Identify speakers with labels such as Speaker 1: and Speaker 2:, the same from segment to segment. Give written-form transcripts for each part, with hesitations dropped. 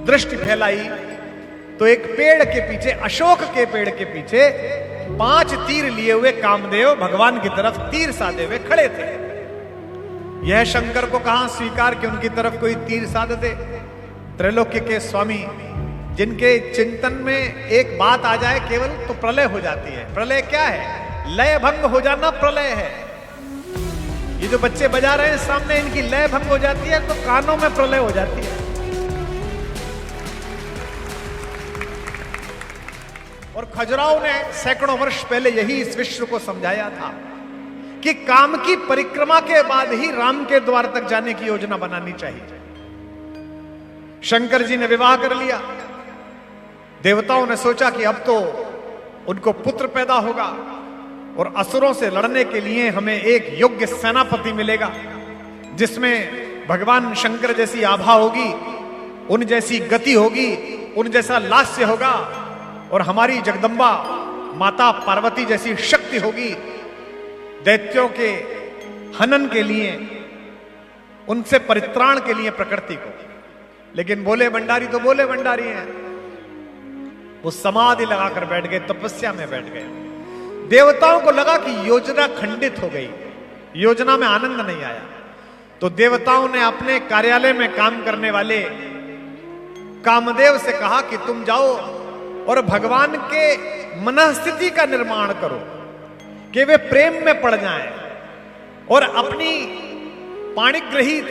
Speaker 1: दृष्टि फैलाई तो एक पेड़ के पीछे, अशोक के पेड़ के पीछे 5 तीर लिए हुए कामदेव भगवान की तरफ तीर साधे हुए खड़े थे। यह शंकर को कहां स्वीकार कि उनकी तरफ कोई तीर साध दे। त्रैलोक्य के स्वामी जिनके चिंतन में एक बात आ जाए केवल तो प्रलय हो जाती है। प्रलय क्या है? लय भंग हो जाना प्रलय है। ये जो बच्चे बजा रहे हैं सामने, इनकी लय भंग हो जाती है तो कानों में प्रलय हो जाती है। और खजुराहो ने सैकड़ों वर्ष पहले यही इस विश्व को समझाया था कि काम की परिक्रमा के बाद ही राम के द्वार तक जाने की योजना बनानी चाहिए। शंकर जी ने विवाह कर लिया। देवताओं ने सोचा कि अब तो उनको पुत्र पैदा होगा और असुरों से लड़ने के लिए हमें एक योग्य सेनापति मिलेगा, जिसमें भगवान शंकर जैसी आभा होगी, उन जैसी गति होगी, उन जैसा लास्य होगा और हमारी जगदम्बा माता पार्वती जैसी शक्ति होगी। दैत्यों के हनन के लिए, उनसे परित्राण के लिए प्रकृति को। लेकिन बोले भंडारी तो बोले भंडारी हैं, वो समाधि लगाकर बैठ गए, तपस्या में बैठ गए। देवताओं को लगा कि योजना खंडित हो गई, योजना में आनंद नहीं आया। तो देवताओं ने अपने कार्यालय में काम करने वाले कामदेव से कहा कि तुम जाओ और भगवान के मनस्थिति का निर्माण करो कि वे प्रेम में पड़ जाएं और अपनी पाणिग्रहित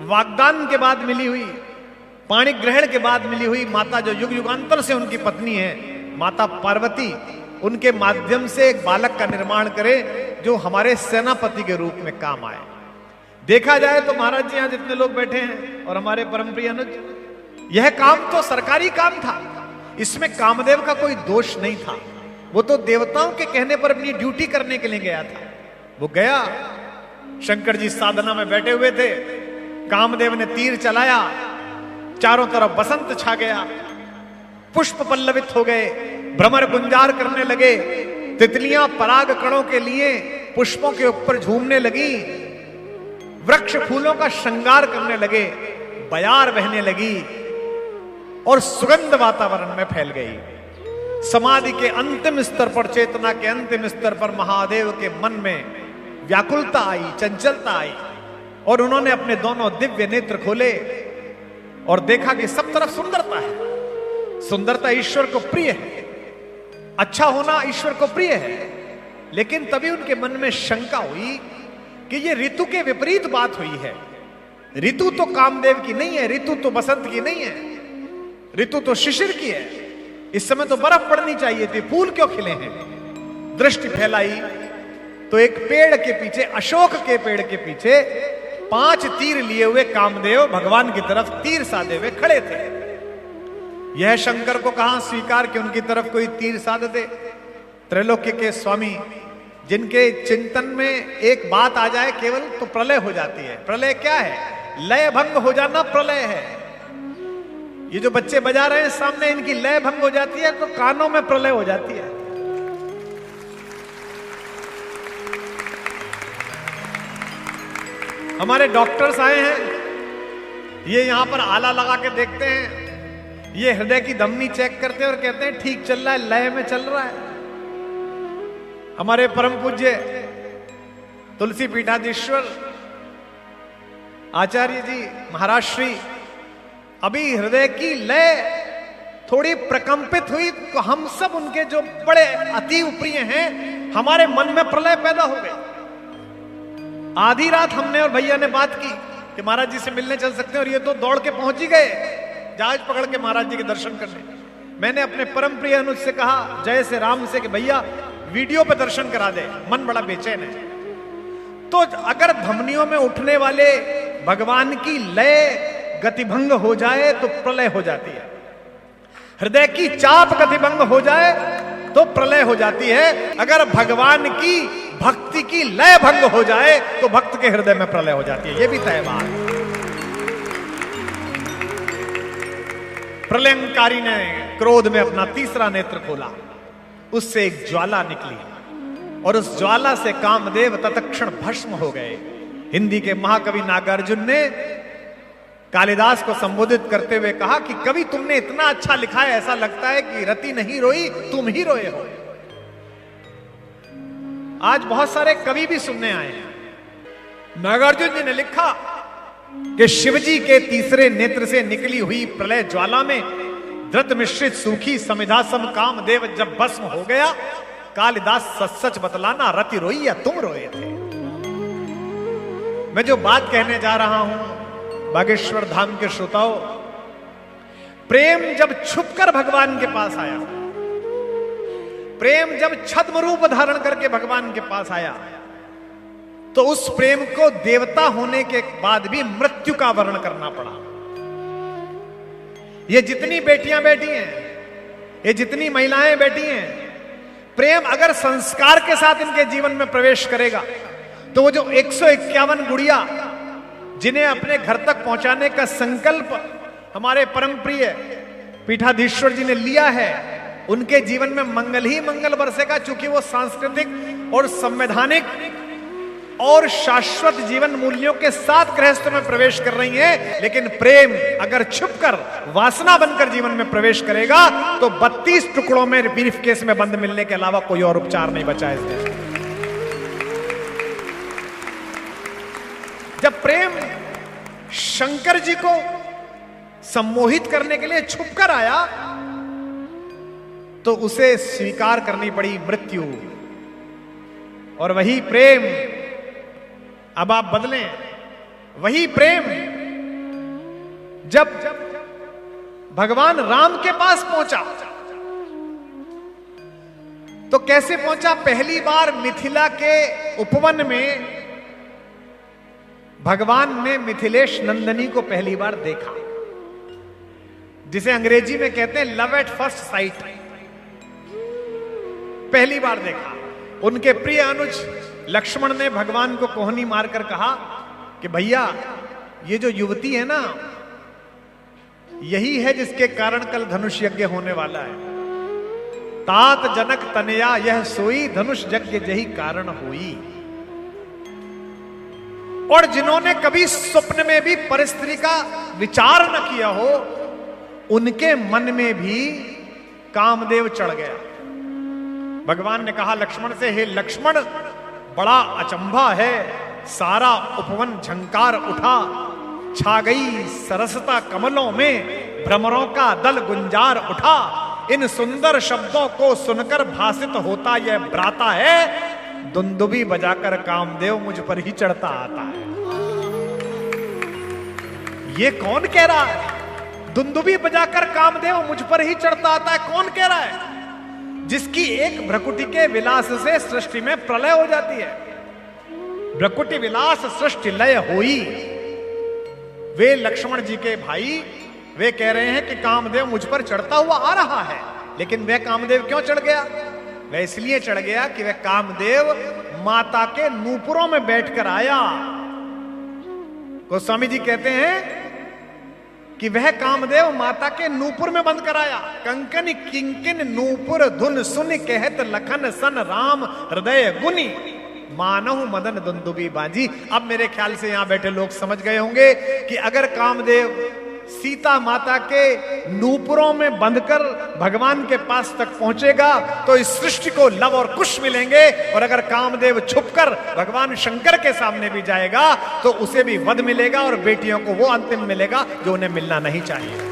Speaker 1: वाग्दान के बाद मिली हुई, पाणि ग्रहण के बाद मिली हुई माता, जो युग युगांतर से उनकी पत्नी है, माता पार्वती, उनके माध्यम से एक बालक का निर्माण करे जो हमारे सेनापति के रूप में काम आए। देखा जाए तो महाराज जी यहां जितने लोग बैठे हैं और हमारे परमप्रिय अनुज, यह काम तो सरकारी काम था, इसमें कामदेव का कोई दोष नहीं था। वो तो देवताओं के कहने पर अपनी ड्यूटी करने के लिए गया था। वो गया, शंकर जी साधना में बैठे हुए थे, कामदेव ने तीर चलाया, चारों तरफ बसंत छा गया, पुष्प पल्लवित हो गए, भ्रमर गुंजार करने लगे, तितलियां पराग कणों के लिए पुष्पों के ऊपर झूमने लगी, वृक्ष फूलों का श्रृंगार करने लगे, बयार बहने लगी और सुगंध वातावरण में फैल गई। समाधि के अंतिम स्तर पर, चेतना के अंतिम स्तर पर महादेव के मन में व्याकुलता आई, चंचलता आई और उन्होंने अपने दोनों दिव्य नेत्र खोले और देखा कि सब तरफ सुंदरता है। सुंदरता ईश्वर को प्रिय है, अच्छा होना ईश्वर को प्रिय है। लेकिन तभी उनके मन में शंका हुई कि ये ऋतु के विपरीत बात हुई है। ऋतु तो कामदेव की नहीं है, ऋतु तो बसंत की नहीं है, ऋतु तो शिशिर की है। इस समय तो बर्फ पड़नी चाहिए थी, फूल क्यों खिले हैं? दृष्टि फैलाई तो एक पेड़ के पीछे, अशोक के पेड़ के पीछे 5 तीर लिए हुए कामदेव भगवान की तरफ तीर साधे हुए खड़े थे। यह शंकर को कहां स्वीकार कि उनकी तरफ कोई तीर साध दे। त्रैलोक्य के स्वामी जिनके चिंतन में एक बात आ जाए केवल तो प्रलय हो जाती है। प्रलय क्या है? लय भंग हो जाना प्रलय है। ये जो बच्चे बजा रहे हैं सामने, इनकी लय भंग हो जाती है तो कानों में प्रलय हो जाती है। हमारे डॉक्टर्स आए हैं, ये यहां पर आला लगा के देखते हैं, ये हृदय की धमनी चेक करते हैं और कहते हैं ठीक चल रहा है, लय में चल रहा है। हमारे परम पूज्य तुलसी पीठाधीश्वर आचार्य जी महाराज श्री, अभी हृदय की लय थोड़ी प्रकंपित हुई तो हम सब उनके जो बड़े अति प्रिय हैं, हमारे मन में प्रलय पैदा हो गई। आधी रात हमने और भैया ने बात की कि महाराज जी से मिलने चल सकते हैं, और ये तो दौड़ के पहुंच ही गए जहाज पकड़ के महाराज जी के दर्शन करने। मैंने अपने परम प्रिय अनुज से कहा, जय से राम से, कि भैया वीडियो पे दर्शन करा दे, मन बड़ा बेचैन है। तो अगर धमनियों में उठने वाले भगवान की लय गतिभंग हो जाए तो प्रलय हो जाती है, हृदय की चाप गतिभंग हो जाए तो प्रलय हो जाती है। अगर भगवान की भक्ति की लय भंग हो जाए तो भक्त के हृदय में प्रलय हो जाती है। यह भी तय बात। प्रलयंकारी ने क्रोध में अपना तीसरा नेत्र खोला, उससे एक ज्वाला निकली और उस ज्वाला से कामदेव तत्क्षण भस्म हो गए। हिंदी के महाकवि नागार्जुन ने कालिदास को संबोधित करते हुए कहा कि कवि तुमने इतना अच्छा लिखा है, ऐसा लगता है कि रति नहीं रोई, तुम ही रोए हो। आज बहुत सारे कवि भी सुनने आए हैं। नागार्जुन जी ने लिखा कि शिवजी के तीसरे नेत्र से निकली हुई प्रलय ज्वाला में धृत मिश्रित सूखी समिधा सम कामदेव जब भस्म हो गया, कालिदास सच सच बतलाना, रति रोई या तुम रोए थे। मैं जो बात कहने जा रहा हूं बागेश्वर धाम के श्रोताओं, प्रेम जब छुपकर भगवान के पास आया, प्रेम जब छद्म रूप धारण करके भगवान के पास आया, तो उस प्रेम को देवता होने के बाद भी मृत्यु का वर्ण करना पड़ा। ये जितनी बेटियां बैठी हैं, ये जितनी महिलाएं बैठी हैं, प्रेम अगर संस्कार के साथ इनके जीवन में प्रवेश करेगा तो वो जो 151 गुड़िया जिन्हें अपने घर तक पहुंचाने का संकल्प हमारे परम प्रिय पीठाधीश्वर जी ने लिया है, उनके जीवन में मंगल ही मंगल बरसेगा। चूंकि वो सांस्कृतिक और संवैधानिक और शाश्वत जीवन मूल्यों के साथ गृहस्थ में प्रवेश कर रही हैं। लेकिन प्रेम अगर छुपकर वासना बनकर जीवन में प्रवेश करेगा तो 32 टुकड़ों में ब्रीफ केस में बंद मिलने के अलावा कोई और उपचार नहीं बचा इस देश में। जब प्रेम शंकर जी को सम्मोहित करने के लिए छुपकर आया तो उसे स्वीकार करनी पड़ी मृत्यु। और वही प्रेम अब आप बदलें, वही प्रेम जब भगवान राम के पास पहुंचा तो कैसे पहुंचा? पहली बार मिथिला के उपवन में भगवान ने मिथिलेश नंदनी को पहली बार देखा, जिसे अंग्रेजी में कहते हैं लव एट फर्स्ट साइट। पहली बार देखा। उनके प्रिय अनुज लक्ष्मण ने भगवान को कोहनी मारकर कहा कि भैया ये जो युवती है ना, यही है जिसके कारण कल धनुष यज्ञ होने वाला है। तात जनक तनया यह सोई, धनुष यज्ञ यही कारण हुई। और जिन्होंने कभी स्वप्न में भी परिस्थिति का विचार न किया हो, उनके मन में भी कामदेव चढ़ गया। भगवान ने कहा लक्ष्मण से, हे लक्ष्मण बड़ा अचंभा है, सारा उपवन झंकार उठा, छा गई सरसता कमलों में, भ्रमरों का दल गुंजार उठा। इन सुंदर शब्दों को सुनकर भासित होता यह ब्राता है, दुंदुबी बजाकर कामदेव मुझ पर ही चढ़ता आता है। ये कौन कह रहा है? दुंदुबी बजाकर कामदेव मुझ पर ही चढ़ता आता है, कौन कह रहा है? जिसकी एक भ्रकुटी के विलास से सृष्टि में प्रलय हो जाती है। भ्रकुटी विलास सृष्टि लय हुई। वे लक्ष्मण जी के भाई वे कह रहे हैं कि कामदेव मुझ पर चढ़ता हुआ आ रहा है। लेकिन वह कामदेव क्यों चढ़ गया? वह इसलिए चढ़ गया कि वह कामदेव माता के नूपुरों में बैठकर आया। गोस्वामी जी कहते हैं कि वह कामदेव माता के नूपुर में बंद कराया। कंकन किंकिन नूपुर धुन सुन कहत लखन सन राम हृदय गुनी, मानहु मदन दुंदुबी बाजी। अब मेरे ख्याल से यहां बैठे लोग समझ गए होंगे कि अगर कामदेव सीता माता के नूपुरों में बंधकर भगवान के पास तक पहुंचेगा तो इस सृष्टि को लव और कुश मिलेंगे, और अगर कामदेव छुपकर भगवान शंकर के सामने भी जाएगा तो उसे भी वध मिलेगा और बेटियों को वो अंतिम मिलेगा जो उन्हें मिलना नहीं चाहिए।